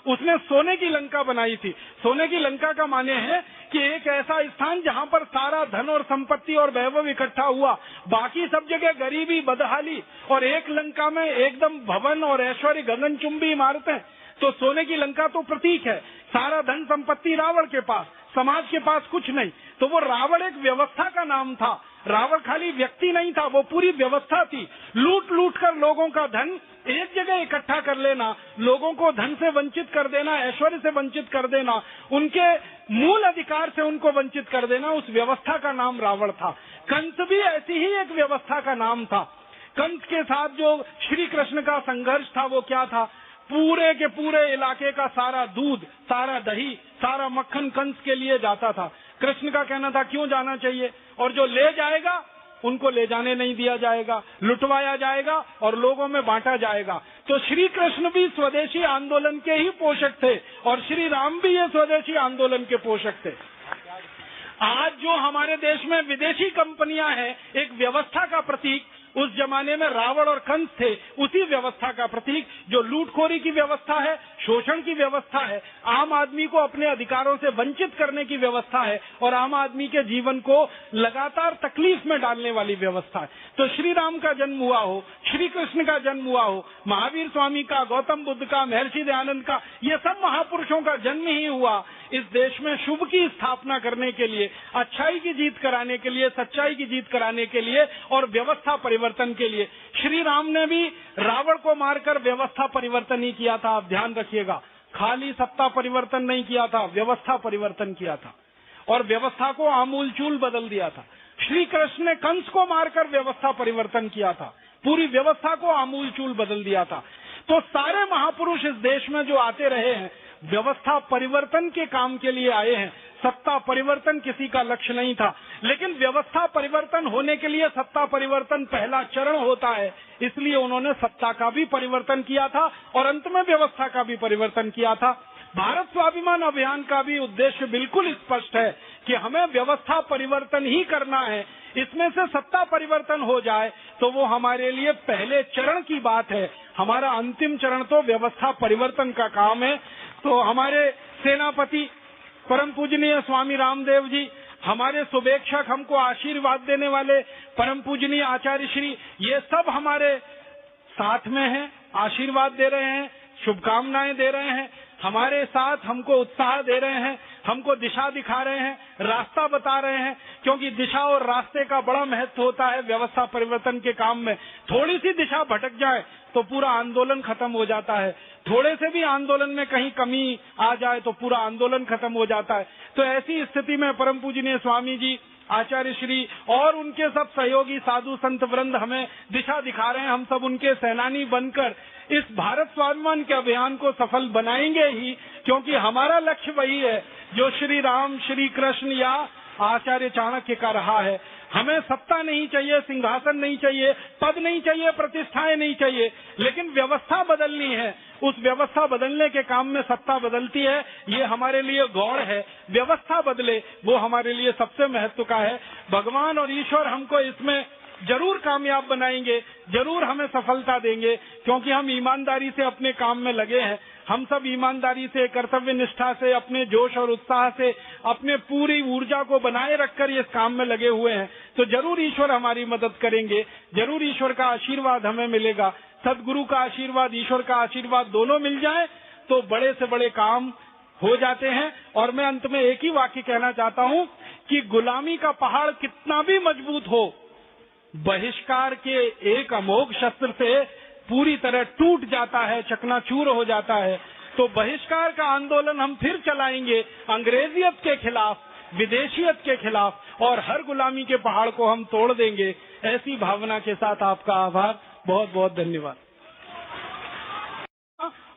उसने सोने की लंका बनाई थी। सोने की लंका का माने है कि एक ऐसा स्थान जहां पर सारा धन और संपत्ति और वैभव इकट्ठा हुआ, बाकी सब जगह गरीबी बदहाली, और एक लंका में एकदम भवन और ऐश्वर्य गगनचुंबी इमारतें। तो सोने की लंका तो प्रतीक है। सारा धन संपत्ति रावण के पास, समाज के पास कुछ नहीं। तो वो रावण एक व्यवस्था का नाम था। रावण खाली व्यक्ति नहीं था, वो पूरी व्यवस्था थी। लूट लूट कर लोगों का धन एक जगह इकट्ठा कर लेना, लोगों को धन से वंचित कर देना, ऐश्वर्य से वंचित कर देना, उनके मूल अधिकार से उनको वंचित कर देना, उस व्यवस्था का नाम रावण था। कंस भी ऐसी ही एक व्यवस्था का नाम था। कंस के साथ जो श्री कृष्ण का संघर्ष था वो क्या था? पूरे के पूरे इलाके का सारा दूध, सारा दही, सारा मक्खन कंस के लिए जाता था। कृष्ण का कहना था क्यों जाना चाहिए, और जो ले जाएगा उनको ले जाने नहीं दिया जाएगा, लुटवाया जाएगा और लोगों में बांटा जाएगा। तो श्री कृष्ण भी स्वदेशी आंदोलन के ही पोषक थे और श्री राम भी ये स्वदेशी आंदोलन के पोषक थे। आज जो हमारे देश में विदेशी कंपनियां हैं, एक व्यवस्था का प्रतीक, उस जमाने में रावण और कंस थे उसी व्यवस्था का प्रतीक, जो लूटखोरी की व्यवस्था है, शोषण की व्यवस्था है, आम आदमी को अपने अधिकारों से वंचित करने की व्यवस्था है और आम आदमी के जीवन को लगातार तकलीफ में डालने वाली व्यवस्था है। तो श्री राम का जन्म हुआ हो, श्री कृष्ण का जन्म हुआ हो, महावीर स्वामी का, गौतम बुद्ध का, महर्षि दयानंद का, ये सब महापुरुषों का जन्म ही हुआ इस देश में शुभ की स्थापना करने के लिए, अच्छाई की जीत कराने के लिए, सच्चाई की जीत कराने के लिए और व्यवस्था परिवर्तन के लिए। श्री राम ने भी रावण को मारकर व्यवस्था परिवर्तन ही किया था। आप ध्यान रखिएगा, खाली सत्ता परिवर्तन नहीं किया था, व्यवस्था परिवर्तन किया था और व्यवस्था को आमूलचूल बदल दिया था। श्री कृष्ण ने कंस को मारकर व्यवस्था परिवर्तन किया था, पूरी व्यवस्था को आमूलचूल बदल दिया था। तो सारे महापुरुष इस देश में जो आते रहे हैं, व्यवस्था परिवर्तन के काम के लिए आए हैं। सत्ता परिवर्तन किसी का लक्ष्य नहीं था, लेकिन व्यवस्था परिवर्तन होने के लिए सत्ता परिवर्तन पहला चरण होता है, इसलिए उन्होंने सत्ता का भी परिवर्तन किया था और अंत में व्यवस्था का भी परिवर्तन किया था। भारत स्वाभिमान अभियान का भी उद्देश्य बिल्कुल स्पष्ट है कि हमें व्यवस्था परिवर्तन ही करना है। इसमें से सत्ता परिवर्तन हो जाए तो वो हमारे लिए पहले चरण की बात है, हमारा अंतिम चरण तो व्यवस्था परिवर्तन का काम है। तो हमारे सेनापति परम पूजनीय स्वामी रामदेव जी, हमारे शुभेच्छक, हमको आशीर्वाद देने वाले परम पूजनीय आचार्य श्री, ये सब हमारे साथ में हैं, आशीर्वाद दे रहे हैं, शुभकामनाएं दे रहे हैं, हमारे साथ हमको उत्साह दे रहे हैं, हमको दिशा दिखा रहे हैं, रास्ता बता रहे हैं, क्योंकि दिशा और रास्ते का बड़ा महत्व होता है व्यवस्था परिवर्तन के काम में। थोड़ी सी दिशा भटक जाए तो पूरा आंदोलन खत्म हो जाता है, थोड़े से भी आंदोलन में कहीं कमी आ जाए तो पूरा आंदोलन खत्म हो जाता है। तो ऐसी स्थिति में परम पूजनीय स्वामी जी, आचार्य श्री और उनके सब सहयोगी साधु संत वृंद हमें दिशा दिखा रहे हैं। हम सब उनके सेनानी बनकर इस भारत स्वाभिमान के अभियान को सफल बनाएंगे ही, क्योंकि हमारा लक्ष्य वही है जो श्री राम, श्री कृष्ण या आचार्य चाणक्य का रहा है। हमें सत्ता नहीं चाहिए, सिंहासन नहीं चाहिए, पद नहीं चाहिए, प्रतिष्ठाएं नहीं चाहिए, लेकिन व्यवस्था बदलनी है। उस व्यवस्था बदलने के काम में सत्ता बदलती है, ये हमारे लिए गौड़ है। व्यवस्था बदले वो हमारे लिए सबसे महत्व का है। भगवान और ईश्वर हमको इसमें जरूर कामयाब बनाएंगे, जरूर हमें सफलता देंगे, क्योंकि हम ईमानदारी से अपने काम में लगे हैं। हम सब ईमानदारी से, कर्तव्य निष्ठा से, अपने जोश और उत्साह से, अपने पूरी ऊर्जा को बनाए रखकर इस काम में लगे हुए हैं। तो जरूर ईश्वर हमारी मदद करेंगे, जरूर ईश्वर का आशीर्वाद हमें मिलेगा। सदगुरु का आशीर्वाद, ईश्वर का आशीर्वाद दोनों मिल जाए तो बड़े से बड़े काम हो जाते हैं। और मैं अंत में एक ही वाक्य कहना चाहता हूँ कि गुलामी का पहाड़ कितना भी मजबूत हो, बहिष्कार के एक अमोघ शस्त्र से पूरी तरह टूट जाता है, चकनाचूर हो जाता है। तो बहिष्कार का आंदोलन हम फिर चलाएंगे, अंग्रेजियत के खिलाफ, विदेशियत के खिलाफ, और हर गुलामी के पहाड़ को हम तोड़ देंगे। ऐसी भावना के साथ आपका आभार, बहुत बहुत धन्यवाद।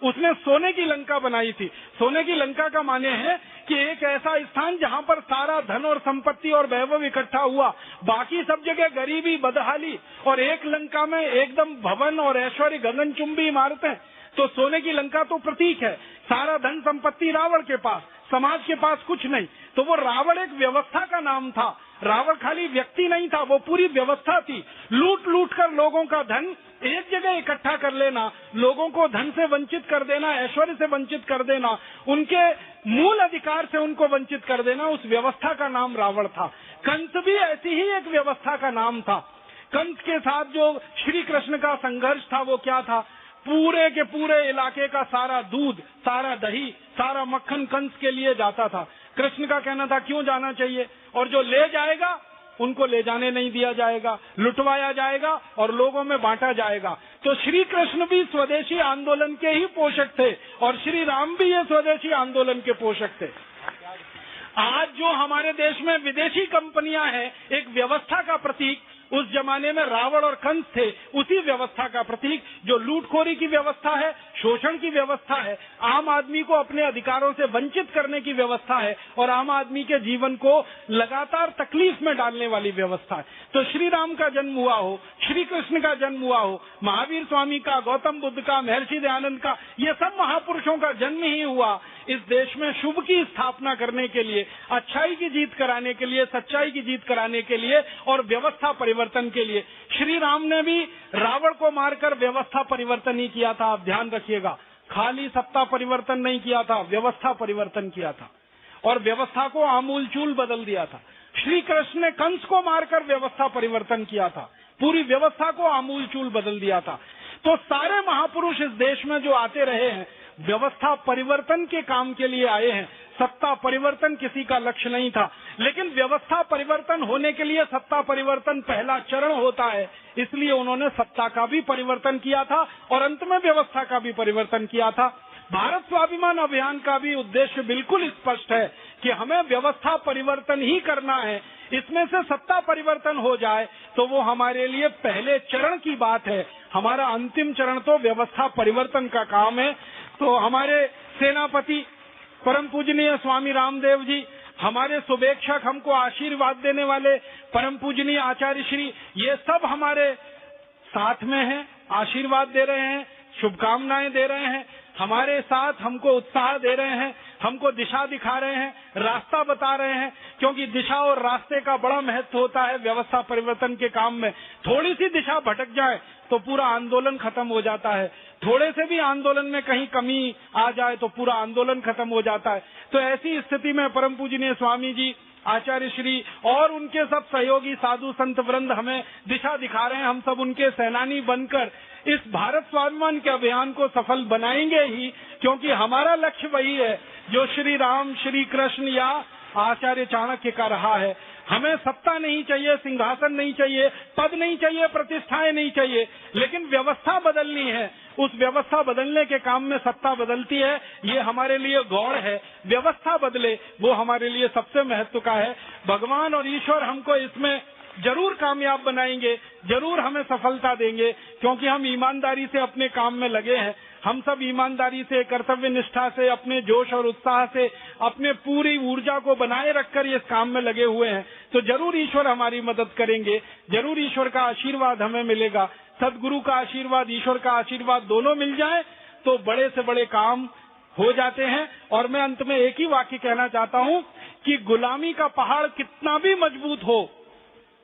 उसने सोने की लंका बनाई थी। सोने की लंका का माने है कि एक ऐसा स्थान जहां पर सारा धन और संपत्ति और वैभव इकट्ठा हुआ, बाकी सब जगह गरीबी बदहाली, और एक लंका में एकदम भवन और ऐश्वर्य गगनचुंबी इमारतें। तो सोने की लंका तो प्रतीक है। सारा धन संपत्ति रावण के पास, समाज के पास कुछ नहीं। तो वो रावण एक व्यवस्था का नाम था। रावण खाली व्यक्ति नहीं था, वो पूरी व्यवस्था थी। लूट लूट कर लोगों का धन एक जगह इकट्ठा कर लेना, लोगों को धन से वंचित कर देना, ऐश्वर्य से वंचित कर देना, उनके मूल अधिकार से उनको वंचित कर देना, उस व्यवस्था का नाम रावण था। कंस भी ऐसी ही एक व्यवस्था का नाम था। कंस के साथ जो श्री कृष्ण का संघर्ष था वो क्या था? पूरे के पूरे इलाके का सारा दूध, सारा दही, सारा मक्खन कंस के लिए जाता था। कृष्ण का कहना था क्यों जाना चाहिए, और जो ले जाएगा उनको ले जाने नहीं दिया जाएगा, लुटवाया जाएगा और लोगों में बांटा जाएगा। तो श्री कृष्ण भी स्वदेशी आंदोलन के ही पोषक थे और श्री राम भी ये स्वदेशी आंदोलन के पोषक थे। आज जो हमारे देश में विदेशी कंपनियां हैं, एक व्यवस्था का प्रतीक उस जमाने में रावण और कंस थे, उसी व्यवस्था का प्रतीक जो लूटखोरी की व्यवस्था है, शोषण की व्यवस्था है, आम आदमी को अपने अधिकारों से वंचित करने की व्यवस्था है और आम आदमी के जीवन को लगातार तकलीफ में डालने वाली व्यवस्था है। तो श्री राम का जन्म हुआ हो, श्री कृष्ण का जन्म हुआ हो, महावीर स्वामी का, गौतम बुद्ध का, महर्षि दयानंद का, ये सब महापुरुषों का जन्म ही हुआ इस देश में शुभ की स्थापना करने के लिए, अच्छाई की जीत कराने के लिए, सच्चाई की जीत कराने के लिए और व्यवस्था परिवर्तन के लिए। श्री राम ने भी रावण को मारकर व्यवस्था परिवर्तन ही किया था। आप ध्यान रखिएगा, खाली सत्ता परिवर्तन नहीं किया था, व्यवस्था परिवर्तन किया था और व्यवस्था को आमूलचूल बदल दिया था। श्री कृष्ण ने कंस को मारकर व्यवस्था परिवर्तन किया था, पूरी व्यवस्था को आमूलचूल बदल दिया था। तो सारे महापुरुष इस देश में जो आते रहे हैं, व्यवस्था परिवर्तन के काम के लिए आए हैं। सत्ता परिवर्तन किसी का लक्ष्य नहीं था, लेकिन व्यवस्था परिवर्तन होने के लिए सत्ता परिवर्तन पहला चरण होता है, इसलिए उन्होंने सत्ता का भी परिवर्तन किया था और अंत में व्यवस्था का भी परिवर्तन किया था। भारत स्वाभिमान अभियान का भी उद्देश्य बिल्कुल स्पष्ट है कि हमें व्यवस्था परिवर्तन ही करना है। इसमें से सत्ता परिवर्तन हो जाए तो वो हमारे लिए पहले चरण की बात है, हमारा अंतिम चरण तो व्यवस्था परिवर्तन का काम है। तो हमारे सेनापति परम पूजनीय स्वामी रामदेव जी, हमारे शुभेच्छक, हमको आशीर्वाद देने वाले परम पूजनीय आचार्य श्री, ये सब हमारे साथ में हैं, आशीर्वाद दे रहे हैं, शुभकामनाएं दे रहे हैं, हमारे साथ हमको उत्साह दे रहे हैं, हमको दिशा दिखा रहे हैं, रास्ता बता रहे हैं, क्योंकि दिशा और रास्ते का बड़ा महत्व होता है व्यवस्था परिवर्तन के काम में। थोड़ी सी दिशा भटक जाए तो पूरा आंदोलन खत्म हो जाता है, थोड़े से भी आंदोलन में कहीं कमी आ जाए तो पूरा आंदोलन खत्म हो जाता है। तो ऐसी स्थिति में परम पूजनीय स्वामी जी, आचार्य श्री और उनके सब सहयोगी साधु संत वृंद हमें दिशा दिखा रहे हैं। हम सब उनके सेनानी बनकर इस भारत स्वाभिमान के अभियान को सफल बनाएंगे ही, क्योंकि हमारा लक्ष्य वही है जो श्री राम, श्री कृष्ण या आचार्य चाणक्य का रहा है। हमें सत्ता नहीं चाहिए, सिंहासन नहीं चाहिए, पद नहीं चाहिए, प्रतिष्ठाएं नहीं चाहिए, लेकिन व्यवस्था बदलनी है। उस व्यवस्था बदलने के काम में सत्ता बदलती है, ये हमारे लिए गौड़ है। व्यवस्था बदले वो हमारे लिए सबसे महत्व का है। भगवान और ईश्वर हमको इसमें जरूर कामयाब बनाएंगे, जरूर हमें सफलता देंगे, क्योंकि हम ईमानदारी से अपने काम में लगे हैं। हम सब ईमानदारी से, कर्तव्य निष्ठा से, अपने जोश और उत्साह से, अपने पूरी ऊर्जा को बनाए रखकर इस काम में लगे हुए हैं। तो जरूर ईश्वर हमारी मदद करेंगे, जरूर ईश्वर का आशीर्वाद हमें मिलेगा। सदगुरु का आशीर्वाद, ईश्वर का आशीर्वाद दोनों मिल जाए तो बड़े से बड़े काम हो जाते हैं। और मैं अंत में एक ही वाक्य कहना चाहता हूँ कि गुलामी का पहाड़ कितना भी मजबूत हो,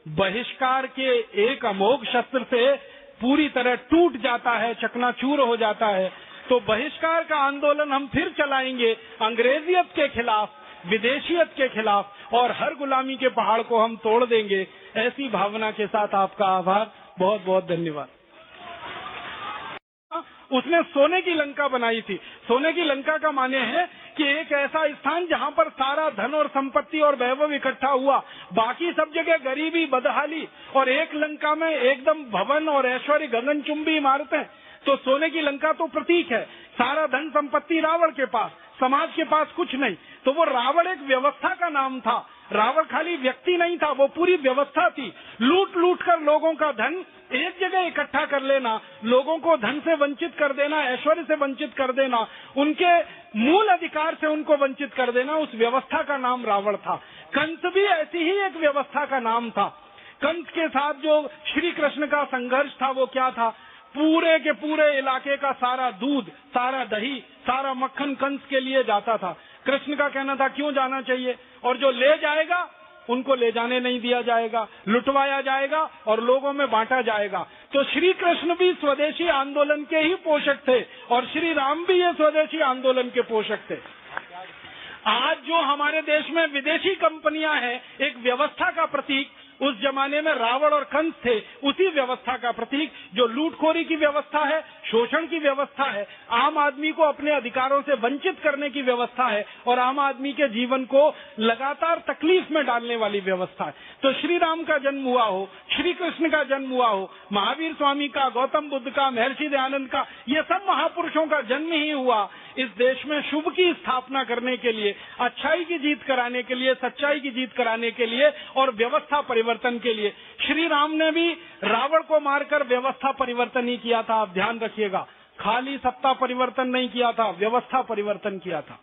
बहिष्कार के एक अमोघ शस्त्र से पूरी तरह टूट जाता है, चकनाचूर हो जाता है। तो बहिष्कार का आंदोलन हम फिर चलाएंगे, अंग्रेजियत के खिलाफ, विदेशियत के खिलाफ, और हर गुलामी के पहाड़ को हम तोड़ देंगे। ऐसी भावना के साथ आपका आभार, बहुत बहुत धन्यवाद। उसने सोने की लंका बनाई थी। सोने की लंका का माने है कि एक ऐसा स्थान जहां पर सारा धन और संपत्ति और वैभव इकट्ठा हुआ, बाकी सब जगह गरीबी, बदहाली, और एक लंका में एकदम भवन और ऐश्वर्य, गगनचुंबी इमारतें। तो सोने की लंका तो प्रतीक है। सारा धन संपत्ति रावण के पास, समाज के पास कुछ नहीं। तो वो रावण एक व्यवस्था का नाम था। रावण खाली व्यक्ति नहीं था, वो पूरी व्यवस्था थी। लूट लूट कर लोगों का धन एक जगह इकट्ठा कर लेना, लोगों को धन से वंचित कर देना, ऐश्वर्य से वंचित कर देना, उनके मूल अधिकार से उनको वंचित कर देना, उस व्यवस्था का नाम रावण था। कंस भी ऐसी ही एक व्यवस्था का नाम था। कंस के साथ जो श्री कृष्ण का संघर्ष था वो क्या था? पूरे के पूरे इलाके का सारा दूध, सारा दही, सारा मक्खन कंस के लिए जाता था। कृष्ण का कहना था क्यों जाना चाहिए, और जो ले जाएगा उनको ले जाने नहीं दिया जाएगा, लुटवाया जाएगा और लोगों में बांटा जाएगा। तो श्री कृष्ण भी स्वदेशी आंदोलन के ही पोषक थे और श्री राम भी ये स्वदेशी आंदोलन के पोषक थे। आज जो हमारे देश में विदेशी कंपनियां हैं, एक व्यवस्था का प्रतीक, उस जमाने में रावण और कंस थे, उसी व्यवस्था का प्रतीक, जो लूटखोरी की व्यवस्था है, शोषण की व्यवस्था है, आम आदमी को अपने अधिकारों से वंचित करने की व्यवस्था है और आम आदमी के जीवन को लगातार तकलीफ में डालने वाली व्यवस्था है। तो श्री राम का जन्म हुआ हो, श्री कृष्ण का जन्म हुआ हो, महावीर स्वामी का, गौतम बुद्ध का, महर्षि दयानंद का, ये सब महापुरुषों का जन्म ही हुआ इस देश में शुभ की स्थापना करने के लिए, अच्छाई की जीत कराने के लिए, सच्चाई की जीत कराने के लिए और व्यवस्था परिवर्तन के लिए। श्री राम ने भी रावण को मारकर व्यवस्था परिवर्तन ही किया था। आप ध्यान रखिएगा, खाली सत्ता परिवर्तन नहीं किया था, व्यवस्था परिवर्तन किया था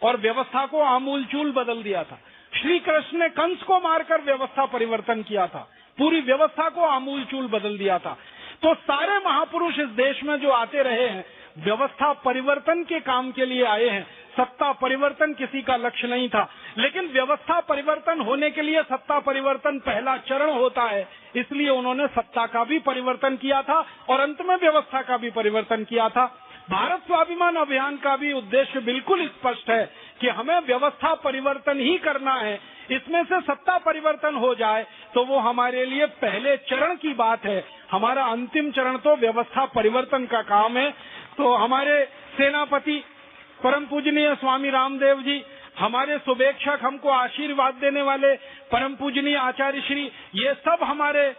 और व्यवस्था को आमूलचूल बदल दिया था। श्री कृष्ण ने कंस को मारकर व्यवस्था परिवर्तन किया था, पूरी व्यवस्था को आमूलचूल बदल दिया था। तो सारे महापुरुष इस देश में जो आते रहे हैं, व्यवस्था परिवर्तन के काम के लिए आए हैं। सत्ता परिवर्तन किसी का लक्ष्य नहीं था, लेकिन व्यवस्था परिवर्तन होने के लिए सत्ता परिवर्तन पहला चरण होता है, इसलिए उन्होंने सत्ता का भी परिवर्तन किया था और अंत में व्यवस्था का भी परिवर्तन किया था। भारत स्वाभिमान अभियान का भी उद्देश्य बिल्कुल स्पष्ट है कि हमें व्यवस्था परिवर्तन ही करना है। इसमें से सत्ता परिवर्तन हो जाए तो वो हमारे लिए पहले चरण की बात है, हमारा अंतिम चरण तो व्यवस्था परिवर्तन का काम है। तो हमारे सेनापति परम पूजनीय स्वामी रामदेव जी, हमारे शुभेच्छक, हमको आशीर्वाद देने वाले परम पूजनीय आचार्य श्री, ये सब हमारे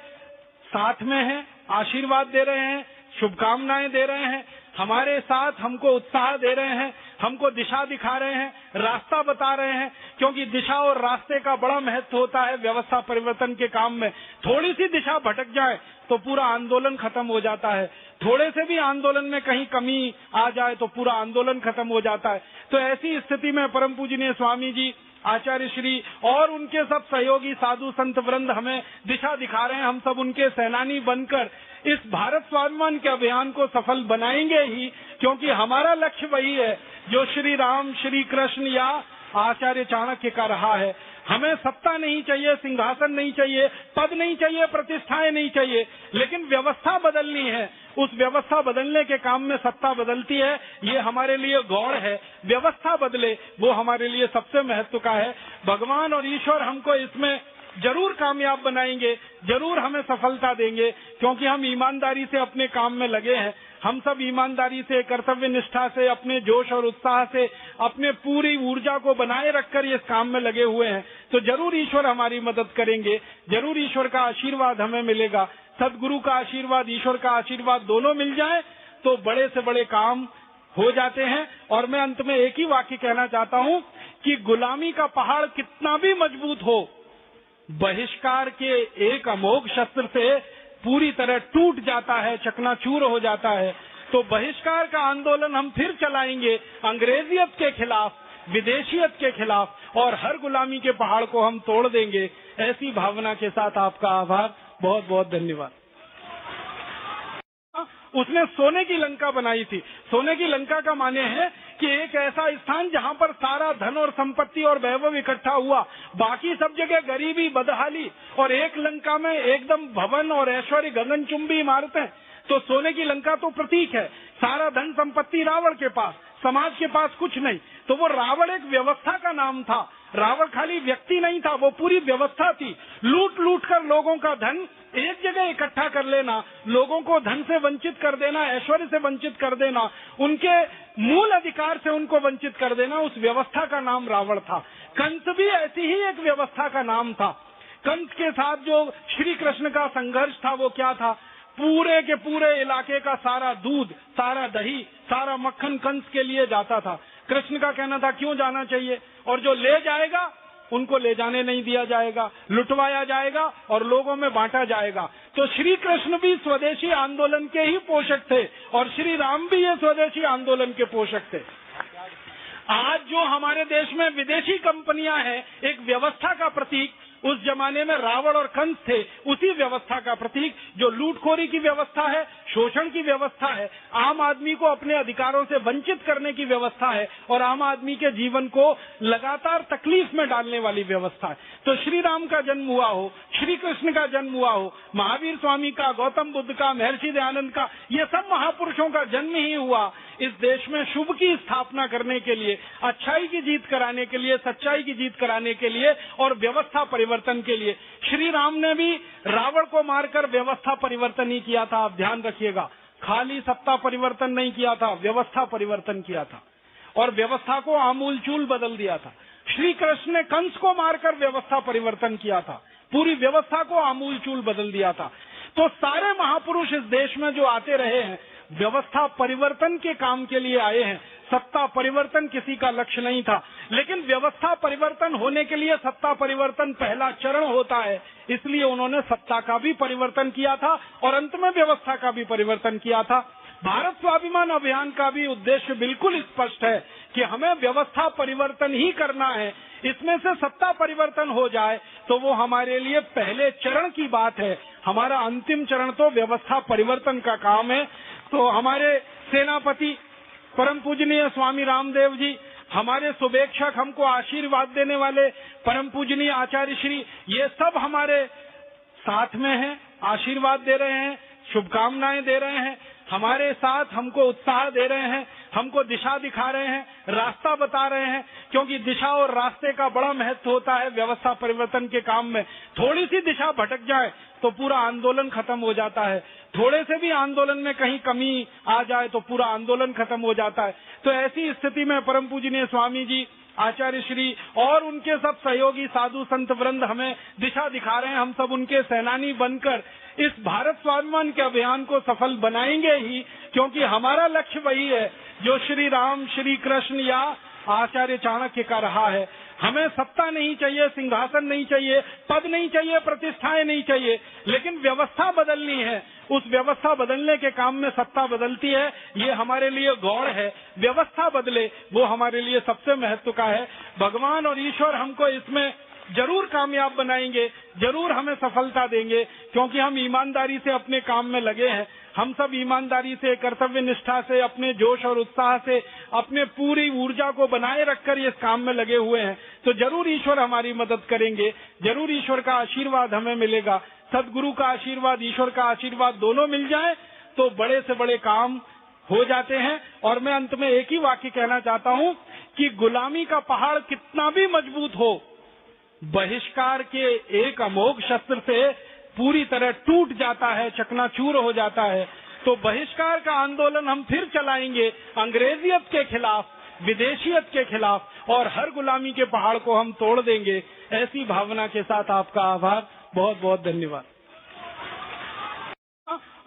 साथ में हैं, आशीर्वाद दे रहे हैं, शुभकामनाएं दे रहे हैं, हमारे साथ हमको उत्साह दे रहे हैं, हमको दिशा दिखा रहे हैं, रास्ता बता रहे हैं, क्योंकि दिशा और रास्ते का बड़ा महत्व होता है व्यवस्था परिवर्तन के काम में। थोड़ी सी दिशा भटक जाए तो पूरा आंदोलन खत्म हो जाता है, थोड़े से भी आंदोलन में कहीं कमी आ जाए तो पूरा आंदोलन खत्म हो जाता है। तो ऐसी स्थिति में परम पूजनीय स्वामी जी, आचार्य श्री और उनके सब सहयोगी साधु संत वृंद हमें दिशा दिखा रहे हैं। हम सब उनके सेनानी बनकर इस भारत स्वाभिमान के अभियान को सफल बनाएंगे ही, क्योंकि हमारा लक्ष्य वही है जो श्री राम, श्री कृष्ण या आचार्य चाणक्य का रहा है। हमें सत्ता नहीं चाहिए, सिंहासन नहीं चाहिए, पद नहीं चाहिए, प्रतिष्ठाएं नहीं चाहिए, लेकिन व्यवस्था बदलनी है। उस व्यवस्था बदलने के काम में सत्ता बदलती है, ये हमारे लिए गौर है। व्यवस्था बदले वो हमारे लिए सबसे महत्व का है। भगवान और ईश्वर हमको इसमें जरूर कामयाब बनाएंगे, जरूर हमें सफलता देंगे, क्योंकि हम ईमानदारी से अपने काम में लगे हैं। हम सब ईमानदारी से, कर्तव्य निष्ठा से, अपने जोश और उत्साह से, अपने पूरी ऊर्जा को बनाए रखकर इस काम में लगे हुए हैं। तो जरूर ईश्वर हमारी मदद करेंगे, जरूर ईश्वर का आशीर्वाद हमें मिलेगा। सदगुरु का आशीर्वाद, ईश्वर का आशीर्वाद दोनों मिल जाए तो बड़े से बड़े काम हो जाते हैं। और मैं अंत में एक ही वाक्य कहना चाहता हूँ कि गुलामी का पहाड़ कितना भी मजबूत हो, बहिष्कार के एक अमोघ शस्त्र से पूरी तरह टूट जाता है, चकनाचूर हो जाता है। तो बहिष्कार का आंदोलन हम फिर चलाएंगे, अंग्रेजियत के खिलाफ, विदेशियत के खिलाफ, और हर गुलामी के पहाड़ को हम तोड़ देंगे। ऐसी भावना के साथ आपका आभार, बहुत बहुत धन्यवाद। उसने सोने की लंका बनाई थी। सोने की लंका का माने है कि एक ऐसा स्थान जहाँ पर सारा धन और संपत्ति और वैभव इकट्ठा हुआ, बाकी सब जगह गरीबी, बदहाली, और एक लंका में एकदम भवन और ऐश्वर्य, गगनचुंबी इमारतें। तो सोने की लंका तो प्रतीक है। सारा धन संपत्ति रावण के पास, समाज के पास कुछ नहीं। तो वो रावण एक व्यवस्था का नाम था। रावण खाली व्यक्ति नहीं था, वो पूरी व्यवस्था थी। लूट लूट कर लोगों का धन एक जगह इकट्ठा कर लेना, लोगों को धन से वंचित कर देना, ऐश्वर्य से वंचित कर देना, उनके मूल अधिकार से उनको वंचित कर देना, उस व्यवस्था का नाम रावण था। कंस भी ऐसी ही एक व्यवस्था का नाम था। कंस के साथ जो श्री कृष्ण का संघर्ष था वो क्या था? पूरे के पूरे इलाके का सारा दूध, सारा दही, सारा मक्खन कंस के लिए जाता था। कृष्ण का कहना था क्यों जाना चाहिए, और जो ले जाएगा उनको ले जाने नहीं दिया जाएगा, लुटवाया जाएगा और लोगों में बांटा जाएगा। तो श्री कृष्ण भी स्वदेशी आंदोलन के ही पोषक थे और श्री राम भी ये स्वदेशी आंदोलन के पोषक थे। आज जो हमारे देश में विदेशी कंपनियां हैं, एक व्यवस्था का प्रतीक, उस जमाने में रावण और कंस थे, उसी व्यवस्था का प्रतीक, जो लूटखोरी की व्यवस्था है, शोषण की व्यवस्था है, आम आदमी को अपने अधिकारों से वंचित करने की व्यवस्था है और आम आदमी के जीवन को लगातार तकलीफ में डालने वाली व्यवस्था है। तो श्री राम का जन्म हुआ हो, श्री कृष्ण का जन्म हुआ हो, महावीर स्वामी का, गौतम बुद्ध का, महर्षि दयानंद का, ये सब महापुरुषों का जन्म ही हुआ इस देश में शुभ की स्थापना करने के लिए, अच्छाई की जीत कराने के लिए, सच्चाई की जीत कराने के लिए और व्यवस्था परिवर्तन के लिए। श्री राम ने भी रावण को मारकर व्यवस्था परिवर्तन ही किया था। आप ध्यान रखिएगा, खाली सत्ता परिवर्तन नहीं किया था, व्यवस्था परिवर्तन किया था और व्यवस्था को आमूलचूल बदल दिया था। श्री कृष्ण ने कंस को मारकर व्यवस्था परिवर्तन किया था, पूरी व्यवस्था को आमूलचूल बदल दिया था। तो सारे महापुरुष इस देश में जो आते रहे हैं, व्यवस्था परिवर्तन के काम के लिए आए हैं। सत्ता परिवर्तन किसी का लक्ष्य नहीं था, लेकिन व्यवस्था परिवर्तन होने के लिए सत्ता परिवर्तन पहला चरण होता है, इसलिए उन्होंने सत्ता का भी परिवर्तन किया था और अंत में व्यवस्था का भी परिवर्तन किया था। भारत स्वाभिमान अभियान का भी उद्देश्य बिल्कुल स्पष्ट है कि हमें व्यवस्था परिवर्तन ही करना है। इसमें से सत्ता परिवर्तन हो जाए तो वो हमारे लिए पहले चरण की बात है, हमारा अंतिम चरण तो व्यवस्था परिवर्तन का काम है। तो हमारे सेनापति परम पूजनीय स्वामी रामदेव जी, हमारे शुभेच्छक, हमको आशीर्वाद देने वाले परम पूजनीय आचार्य श्री, ये सब हमारे साथ में हैं, आशीर्वाद दे रहे हैं, शुभकामनाएं दे रहे हैं, हमारे साथ हमको उत्साह दे रहे हैं, हमको दिशा दिखा रहे हैं, रास्ता बता रहे हैं, क्योंकि दिशा और रास्ते का बड़ा महत्व होता है व्यवस्था परिवर्तन के काम में। थोड़ी सी दिशा भटक जाए तो पूरा आंदोलन खत्म हो जाता है, थोड़े से भी आंदोलन में कहीं कमी आ जाए तो पूरा आंदोलन खत्म हो जाता है। तो ऐसी स्थिति में परम पूजनीय स्वामी जी, आचार्य श्री और उनके सब सहयोगी साधु संत वृंद हमें दिशा दिखा रहे हैं। हम सब उनके सेनानी बनकर इस भारत स्वाभिमान के अभियान को सफल बनाएंगे ही, क्योंकि हमारा लक्ष्य वही है जो श्री राम, श्री कृष्ण या आचार्य चाणक्य का रहा है। हमें सत्ता नहीं चाहिए, सिंहासन नहीं चाहिए, पद नहीं चाहिए, प्रतिष्ठाएं नहीं चाहिए, लेकिन व्यवस्था बदलनी है। उस व्यवस्था बदलने के काम में सत्ता बदलती है, ये हमारे लिए गौड़ है। व्यवस्था बदले वो हमारे लिए सबसे महत्व का है। भगवान और ईश्वर हमको इसमें जरूर कामयाब बनाएंगे, जरूर हमें सफलता देंगे, क्योंकि हम ईमानदारी से अपने काम में लगे हैं। हम सब ईमानदारी से, कर्तव्य निष्ठा से, अपने जोश और उत्साह से, अपने पूरी ऊर्जा को बनाए रखकर इस काम में लगे हुए हैं। तो जरूर ईश्वर हमारी मदद करेंगे, जरूर ईश्वर का आशीर्वाद हमें मिलेगा। सदगुरु का आशीर्वाद, ईश्वर का आशीर्वाद दोनों मिल जाए तो बड़े से बड़े काम हो जाते हैं। और मैं अंत में एक ही वाक्य कहना चाहता हूँ कि गुलामी का पहाड़ कितना भी मजबूत हो, बहिष्कार के एक अमोघ शस्त्र से पूरी तरह टूट जाता है, चकनाचूर हो जाता है। तो बहिष्कार का आंदोलन हम फिर चलाएंगे, अंग्रेजियत के खिलाफ, विदेशियत के खिलाफ, और हर गुलामी के पहाड़ को हम तोड़ देंगे। ऐसी भावना के साथ आपका आभार, बहुत बहुत धन्यवाद।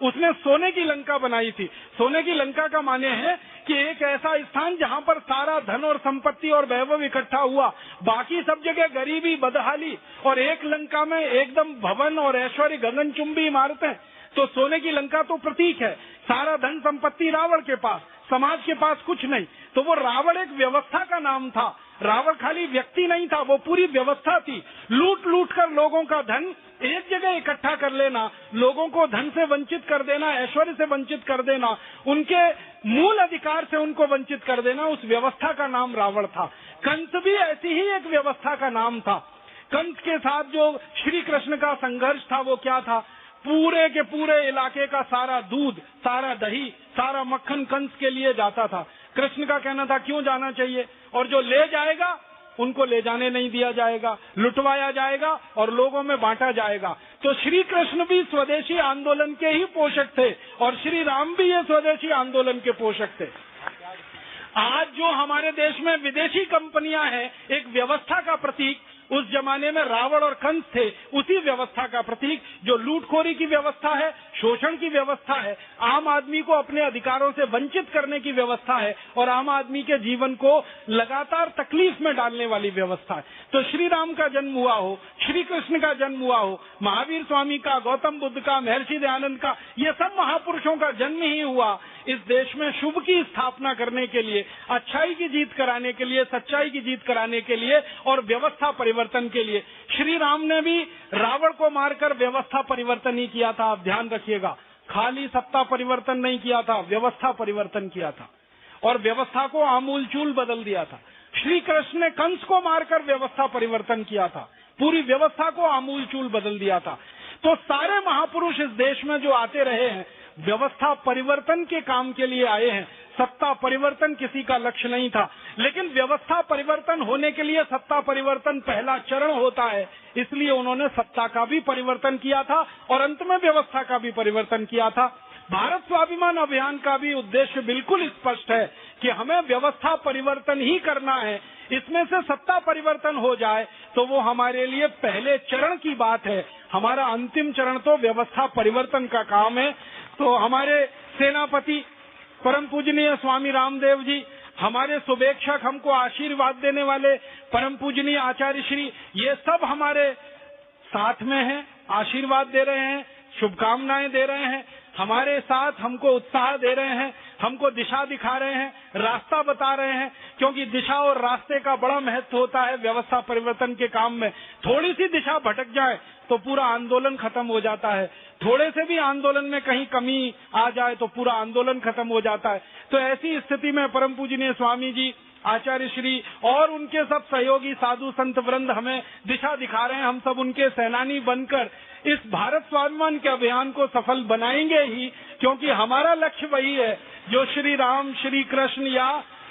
उसने सोने की लंका बनाई थी। सोने की लंका का माने है कि एक ऐसा स्थान जहां पर सारा धन और संपत्ति और वैभव इकट्ठा हुआ, बाकी सब जगह गरीबी, बदहाली, और एक लंका में एकदम भवन और ऐश्वर्य, गगनचुंबी इमारतें। तो सोने की लंका तो प्रतीक है। सारा धन संपत्ति रावण के पास, समाज के पास कुछ नहीं। तो वो रावण एक व्यवस्था का नाम था। रावण खाली व्यक्ति नहीं था, वो पूरी व्यवस्था थी। लूट लूट कर लोगों का धन एक जगह इकट्ठा कर लेना, लोगों को धन से वंचित कर देना, ऐश्वर्य से वंचित कर देना, उनके मूल अधिकार से उनको वंचित कर देना, उस व्यवस्था का नाम रावण था। कंस भी ऐसी ही एक व्यवस्था का नाम था। कंस के साथ जो श्री कृष्ण का संघर्ष था वो क्या था? पूरे के पूरे इलाके का सारा दूध, सारा दही, सारा मक्खन कंस के लिए जाता था। कृष्ण का कहना था क्यों जाना चाहिए, और जो ले जाएगा उनको ले जाने नहीं दिया जाएगा, लुटवाया जाएगा और लोगों में बांटा जाएगा। तो श्री कृष्ण भी स्वदेशी आंदोलन के ही पोषक थे और श्री राम भी ये स्वदेशी आंदोलन के पोषक थे। आज जो हमारे देश में विदेशी कंपनियां हैं, एक व्यवस्था का प्रतीक, उस जमाने में रावण और कंस थे उसी व्यवस्था का प्रतीक, जो लूटखोरी की व्यवस्था है, शोषण की व्यवस्था है, आम आदमी को अपने अधिकारों से वंचित करने की व्यवस्था है और आम आदमी के जीवन को लगातार तकलीफ में डालने वाली व्यवस्था है। तो श्री राम का जन्म हुआ हो, श्री कृष्ण का जन्म हुआ हो, महावीर स्वामी का, गौतम बुद्ध का, महर्षि दयानंद का, ये सब महापुरुषों का जन्म ही हुआ इस देश में शुभ की स्थापना करने के लिए, अच्छाई की जीत कराने के लिए, सच्चाई की जीत कराने के लिए और व्यवस्था परिवर्तन के लिए। श्री राम ने भी रावण को मारकर व्यवस्था परिवर्तन ही किया था। आप ध्यान रखिएगा, खाली सत्ता परिवर्तन नहीं किया था, व्यवस्था परिवर्तन किया था और व्यवस्था को आमूलचूल बदल दिया था। श्री कृष्ण ने कंस को मारकर व्यवस्था परिवर्तन किया था, पूरी व्यवस्था को आमूलचूल बदल दिया था। तो सारे महापुरुष इस देश में जो आते रहे हैं, व्यवस्था परिवर्तन के काम के लिए आए हैं। सत्ता परिवर्तन किसी का लक्ष्य नहीं था, लेकिन व्यवस्था परिवर्तन होने के लिए सत्ता परिवर्तन पहला चरण होता है, इसलिए उन्होंने सत्ता का भी परिवर्तन किया था और अंत में व्यवस्था का भी परिवर्तन किया था। भारत स्वाभिमान अभियान का भी उद्देश्य बिल्कुल स्पष्ट है कि हमें व्यवस्था परिवर्तन ही करना है। इसमें से सत्ता परिवर्तन हो जाए तो वो हमारे लिए पहले चरण की बात है, हमारा अंतिम चरण तो व्यवस्था परिवर्तन का काम है। तो हमारे सेनापति परम पूजनीय स्वामी रामदेव जी, हमारे शुभेच्छक, हमको आशीर्वाद देने वाले परम पूजनीय आचार्य श्री, ये सब हमारे साथ में हैं, आशीर्वाद दे रहे हैं, शुभकामनाएं दे रहे हैं, हमारे साथ हमको उत्साह दे रहे हैं, हमको दिशा दिखा रहे हैं, रास्ता बता रहे हैं, क्योंकि दिशा और रास्ते का बड़ा महत्व होता है व्यवस्था परिवर्तन के काम में। थोड़ी सी दिशा भटक जाए तो पूरा आंदोलन खत्म हो जाता है, थोड़े से भी आंदोलन में कहीं कमी आ जाए तो पूरा आंदोलन खत्म हो जाता है। तो ऐसी स्थिति में परम पूजनीय स्वामी जी, आचार्य श्री और उनके सब सहयोगी साधु संत वृंद हमें दिशा दिखा रहे हैं। हम सब उनके सेनानी बनकर इस भारत स्वाभिमान के अभियान को सफल बनाएंगे ही, क्योंकि हमारा लक्ष्य वही है जो श्री राम, श्री कृष्ण या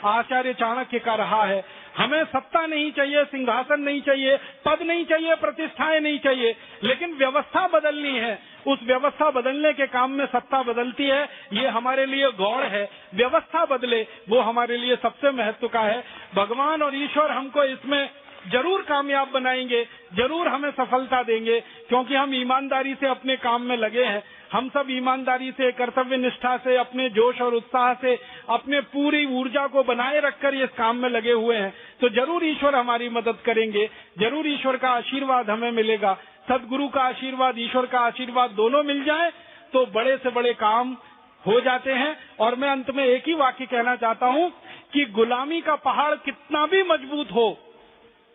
आचार्य चाणक्य का रहा है। हमें सत्ता नहीं चाहिए, सिंहासन नहीं चाहिए, पद नहीं चाहिए, प्रतिष्ठाएं नहीं चाहिए, लेकिन व्यवस्था बदलनी है। उस व्यवस्था बदलने के काम में सत्ता बदलती है, ये हमारे लिए गौर है। व्यवस्था बदले वो हमारे लिए सबसे महत्व का है। भगवान और ईश्वर हमको इसमें जरूर कामयाब बनाएंगे, जरूर हमें सफलता देंगे, क्योंकि हम ईमानदारी से अपने काम में लगे हैं। हम सब ईमानदारी से, कर्तव्य निष्ठा से, अपने जोश और उत्साह से, अपने पूरी ऊर्जा को बनाए रखकर इस काम में लगे हुए हैं। तो जरूर ईश्वर हमारी मदद करेंगे, जरूर ईश्वर का आशीर्वाद हमें मिलेगा। सदगुरु का आशीर्वाद, ईश्वर का आशीर्वाद दोनों मिल जाए तो बड़े से बड़े काम हो जाते हैं। और मैं अंत में एक ही वाक्य कहना चाहता हूँ कि गुलामी का पहाड़ कितना भी मजबूत हो,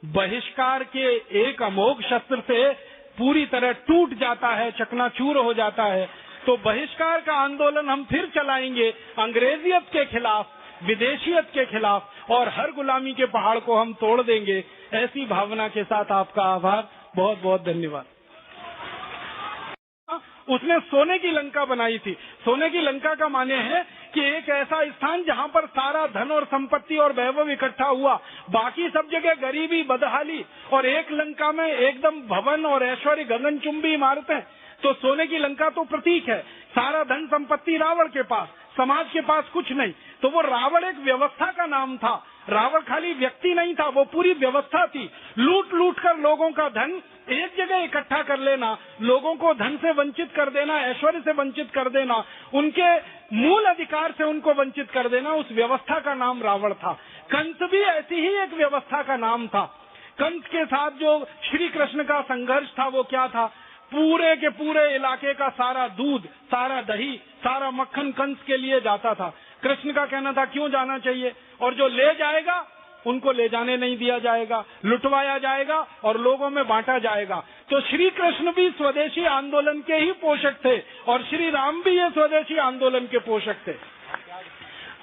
बहिष्कार के एक अमोघ शस्त्र से पूरी तरह टूट जाता है, चकनाचूर हो जाता है। तो बहिष्कार का आंदोलन हम फिर चलाएंगे, अंग्रेजियत के खिलाफ, विदेशियत के खिलाफ, और हर गुलामी के पहाड़ को हम तोड़ देंगे। ऐसी भावना के साथ आपका आभार, बहुत बहुत धन्यवाद। उसने सोने की लंका बनाई थी। सोने की लंका का माने है कि एक ऐसा स्थान जहां पर सारा धन और संपत्ति और वैभव इकट्ठा हुआ, बाकी सब जगह गरीबी, बदहाली, और एक लंका में एकदम भवन और ऐश्वर्य, गगनचुंबी इमारतें। तो सोने की लंका तो प्रतीक है। सारा धन संपत्ति रावण के पास, समाज के पास कुछ नहीं। तो वो रावण एक व्यवस्था का नाम था। रावण खाली व्यक्ति नहीं था, वो पूरी व्यवस्था थी। लूट लूट कर लोगों का धन एक जगह इकट्ठा कर लेना, लोगों को धन से वंचित कर देना, ऐश्वर्य से वंचित कर देना, उनके मूल अधिकार से उनको वंचित कर देना, उस व्यवस्था का नाम रावण था। कंस भी ऐसी ही एक व्यवस्था का नाम था। कंस के साथ जो श्री कृष्ण का संघर्ष था वो क्या था? पूरे के पूरे इलाके का सारा दूध, सारा दही, सारा मक्खन कंस के लिए जाता था। कृष्ण का कहना था क्यों जाना चाहिए, और जो ले जाएगा उनको ले जाने नहीं दिया जाएगा, लुटवाया जाएगा और लोगों में बांटा जाएगा। तो श्री कृष्ण भी स्वदेशी आंदोलन के ही पोषक थे और श्री राम भी ये स्वदेशी आंदोलन के पोषक थे।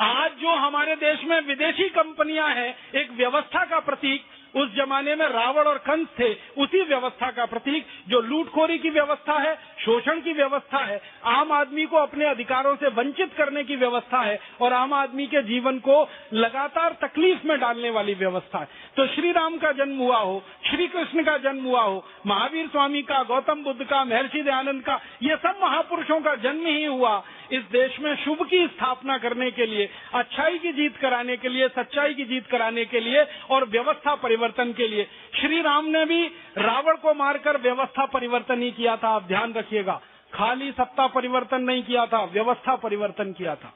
आज जो हमारे देश में विदेशी कंपनियां हैं, एक व्यवस्था का प्रतीक, उस जमाने में रावण और कंस थे उसी व्यवस्था का प्रतीक, जो लूटखोरी की व्यवस्था है, शोषण की व्यवस्था है, आम आदमी को अपने अधिकारों से वंचित करने की व्यवस्था है और आम आदमी के जीवन को लगातार तकलीफ में डालने वाली व्यवस्था है। तो श्री राम का जन्म हुआ हो, श्री कृष्ण का जन्म हुआ हो, महावीर स्वामी का, गौतम बुद्ध का, महर्षि दयानंद का, ये सब महापुरुषों का जन्म ही हुआ इस देश में शुभ की स्थापना करने के लिए, अच्छाई की जीत कराने के लिए, सच्चाई की जीत कराने के लिए और व्यवस्था परिवर्तन के लिए। श्री राम ने भी रावण को मारकर व्यवस्था परिवर्तन ही किया था। आप ध्यान रखिएगा, खाली सत्ता परिवर्तन नहीं किया था, व्यवस्था परिवर्तन किया था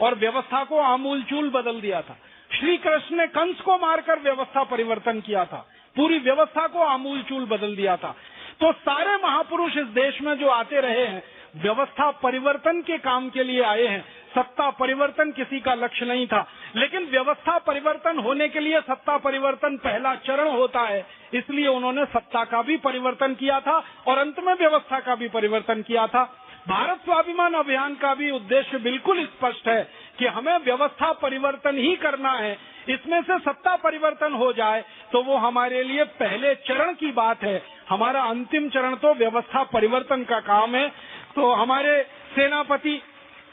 और व्यवस्था को आमूलचूल बदल दिया था। श्री कृष्ण ने कंस को मारकर व्यवस्था परिवर्तन किया था, पूरी व्यवस्था को आमूलचूल बदल दिया था। तो सारे महापुरुष इस देश में जो आते रहे हैं, व्यवस्था परिवर्तन के काम के लिए आए हैं। सत्ता परिवर्तन किसी का लक्ष्य नहीं था, लेकिन व्यवस्था परिवर्तन होने के लिए सत्ता परिवर्तन पहला चरण होता है, इसलिए उन्होंने सत्ता का भी परिवर्तन किया था और अंत में व्यवस्था का भी परिवर्तन किया था। भारत स्वाभिमान अभियान का भी उद्देश्य बिल्कुल स्पष्ट है कि हमें व्यवस्था परिवर्तन ही करना है। इसमें से सत्ता परिवर्तन हो जाए तो वो हमारे लिए पहले चरण की बात है। हमारा अंतिम चरण तो व्यवस्था परिवर्तन का काम है। तो हमारे सेनापति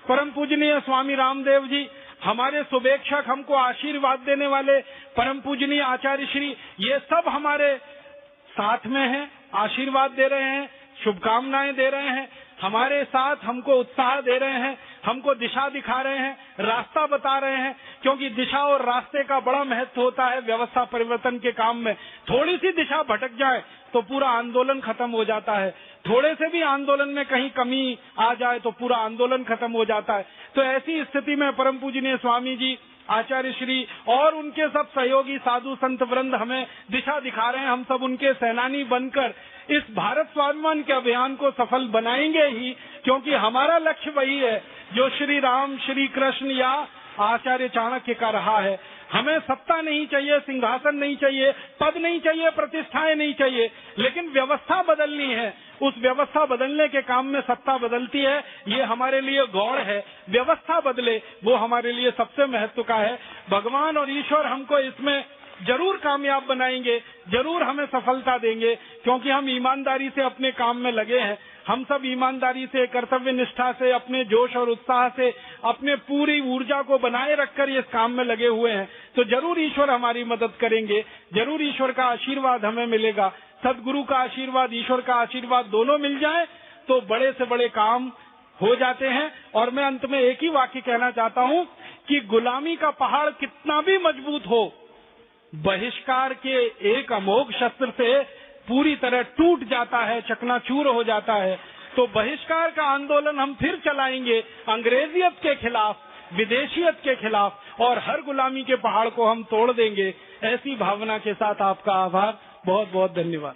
परम पूजनीय स्वामी रामदेव जी, हमारे शुभेच्छक, हमको आशीर्वाद देने वाले परम पूजनीय आचार्य श्री, ये सब हमारे साथ में हैं, आशीर्वाद दे रहे हैं, शुभकामनाएं दे रहे हैं, हमारे साथ हमको उत्साह दे रहे हैं, हमको दिशा दिखा रहे हैं, रास्ता बता रहे हैं। क्योंकि दिशा और रास्ते का बड़ा महत्व होता है व्यवस्था परिवर्तन के काम में। थोड़ी सी दिशा भटक जाए तो पूरा आंदोलन खत्म हो जाता है, थोड़े से भी आंदोलन में कहीं कमी आ जाए तो पूरा आंदोलन खत्म हो जाता है। तो ऐसी स्थिति में परम पूजनीय स्वामी जी, आचार्य श्री और उनके सब सहयोगी साधु संत वृंद हमें दिशा दिखा रहे हैं। हम सब उनके सेनानी बनकर इस भारत स्वाभिमान के अभियान को सफल बनाएंगे ही, क्योंकि हमारा लक्ष्य वही है जो श्री राम, श्री कृष्ण या आचार्य चाणक्य का रहा है। हमें सत्ता नहीं चाहिए, सिंहासन नहीं चाहिए, पद नहीं चाहिए, प्रतिष्ठाएं नहीं चाहिए, लेकिन व्यवस्था बदलनी है। उस व्यवस्था बदलने के काम में सत्ता बदलती है, ये हमारे लिए गौड़ है। व्यवस्था बदले वो हमारे लिए सबसे महत्व का है। भगवान और ईश्वर हमको इसमें जरूर कामयाब बनाएंगे, जरूर हमें सफलता देंगे, क्योंकि हम ईमानदारी से अपने काम में लगे हैं। हम सब ईमानदारी से, कर्तव्य निष्ठा से, अपने जोश और उत्साह से, अपने पूरी ऊर्जा को बनाए रखकर इस काम में लगे हुए हैं। तो जरूर ईश्वर हमारी मदद करेंगे, जरूर ईश्वर का आशीर्वाद हमें मिलेगा। सदगुरु का आशीर्वाद, ईश्वर का आशीर्वाद दोनों मिल जाए तो बड़े से बड़े काम हो जाते हैं। और मैं अंत में एक ही वाक्य कहना चाहता हूँ कि गुलामी का पहाड़ कितना भी मजबूत हो, बहिष्कार के एक अमोघ शस्त्र से पूरी तरह टूट जाता है, चकनाचूर हो जाता है। तो बहिष्कार का आंदोलन हम फिर चलाएंगे, अंग्रेजियत के खिलाफ, विदेशियत के खिलाफ, और हर गुलामी के पहाड़ को हम तोड़ देंगे। ऐसी भावना के साथ आपका आभार, बहुत बहुत धन्यवाद।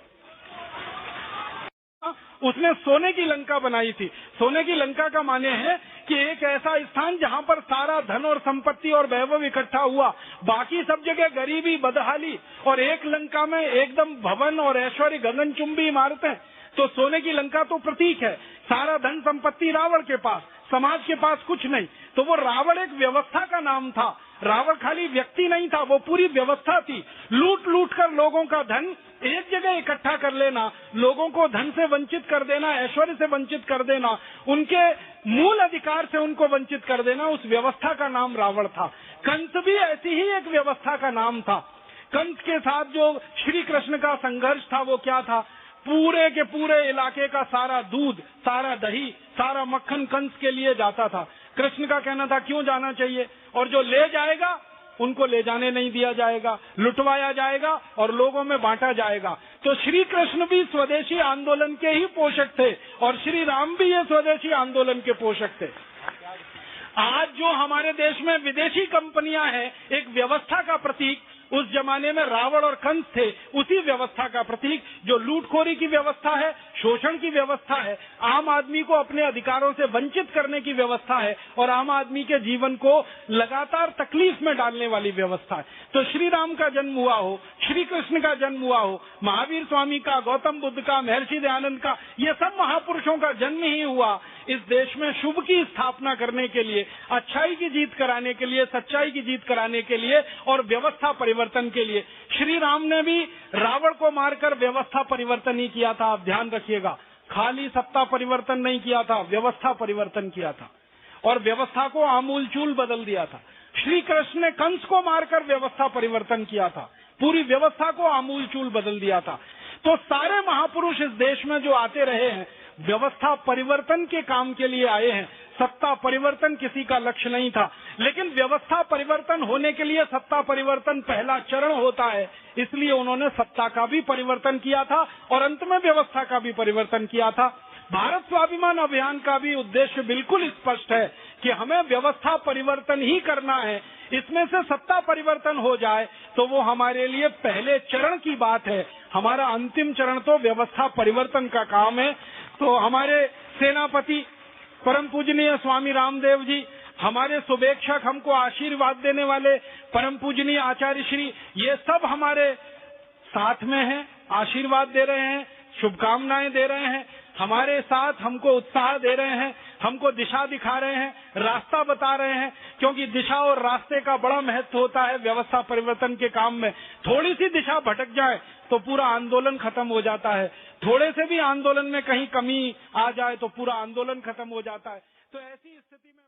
उसने सोने की लंका बनाई थी। सोने की लंका का माने है कि एक ऐसा स्थान जहाँ पर सारा धन और संपत्ति और वैभव इकट्ठा हुआ, बाकी सब जगह गरीबी, बदहाली, और एक लंका में एकदम भवन और ऐश्वर्य, गगनचुंबी इमारतें। तो सोने की लंका तो प्रतीक है। सारा धन संपत्ति रावण के पास, समाज के पास कुछ नहीं। तो वो रावण एक व्यवस्था का नाम था। रावण खाली व्यक्ति नहीं था, वो पूरी व्यवस्था थी। लूट लूट कर लोगों का धन एक जगह इकट्ठा कर लेना, लोगों को धन से वंचित कर देना, ऐश्वर्य से वंचित कर देना, उनके मूल अधिकार से उनको वंचित कर देना, उस व्यवस्था का नाम रावण था। कंस भी ऐसी ही एक व्यवस्था का नाम था। कंस के साथ जो श्री कृष्ण का संघर्ष था वो क्या था? पूरे के पूरे इलाके का सारा दूध, सारा दही, सारा मक्खन कंस के लिए जाता था। कृष्ण का कहना था क्यों जाना चाहिए, और जो ले जाएगा उनको ले जाने नहीं दिया जाएगा, लुटवाया जाएगा और लोगों में बांटा जाएगा। तो श्री कृष्ण भी स्वदेशी आंदोलन के ही पोषक थे और श्री राम भी ये स्वदेशी आंदोलन के पोषक थे। आज जो हमारे देश में विदेशी कंपनियां हैं, एक व्यवस्था का प्रतीक, उस जमाने में रावण और कंस थे उसी व्यवस्था का प्रतीक, जो लूटखोरी की व्यवस्था है, शोषण की व्यवस्था है, आम आदमी को अपने अधिकारों से वंचित करने की व्यवस्था है और आम आदमी के जीवन को लगातार तकलीफ में डालने वाली व्यवस्था है। तो श्री राम का जन्म हुआ हो, श्री कृष्ण का जन्म हुआ हो, महावीर स्वामी का, गौतम बुद्ध का, महर्षि दयानंद का, ये सब महापुरुषों का जन्म ही हुआ इस देश में शुभ की स्थापना करने के लिए, अच्छाई की जीत कराने के लिए, सच्चाई की जीत कराने के लिए और व्यवस्था परिवर्तन के लिए। श्री राम ने भी रावण को मारकर व्यवस्था परिवर्तन ही किया था। आप ध्यान रखिएगा, खाली सत्ता परिवर्तन नहीं किया था, व्यवस्था परिवर्तन किया था और व्यवस्था को आमूलचूल बदल दिया था। श्री कृष्ण ने कंस को मारकर व्यवस्था परिवर्तन किया था, पूरी व्यवस्था को आमूलचूल बदल दिया था। तो सारे महापुरुष इस देश में जो आते रहे हैं, व्यवस्था परिवर्तन के काम के लिए आए हैं। सत्ता परिवर्तन किसी का लक्ष्य नहीं था, लेकिन व्यवस्था परिवर्तन होने के लिए सत्ता परिवर्तन पहला चरण होता है, इसलिए उन्होंने सत्ता का भी परिवर्तन किया था और अंत में व्यवस्था का भी परिवर्तन किया था। भारत स्वाभिमान अभियान का भी उद्देश्य बिल्कुल स्पष्ट है कि हमें व्यवस्था परिवर्तन ही करना है। इसमें से सत्ता परिवर्तन हो जाए तो वो हमारे लिए पहले चरण की बात है, हमारा अंतिम चरण तो व्यवस्था परिवर्तन का काम है। तो हमारे सेनापति परम पूजनीय स्वामी रामदेव जी, हमारे शुभेच्छक, हमको आशीर्वाद देने वाले परम पूजनीय आचार्य श्री, ये सब हमारे साथ में हैं, आशीर्वाद दे रहे हैं, शुभकामनाएं दे रहे हैं। हमारे साथ हमको उत्साह दे रहे हैं, हमको दिशा दिखा रहे हैं, रास्ता बता रहे हैं, क्योंकि दिशा और रास्ते का बड़ा महत्व होता है व्यवस्था परिवर्तन के काम में। थोड़ी सी दिशा भटक जाए तो पूरा आंदोलन खत्म हो जाता है, थोड़े से भी आंदोलन में कहीं कमी आ जाए तो पूरा आंदोलन खत्म हो जाता है। तो ऐसी स्थिति में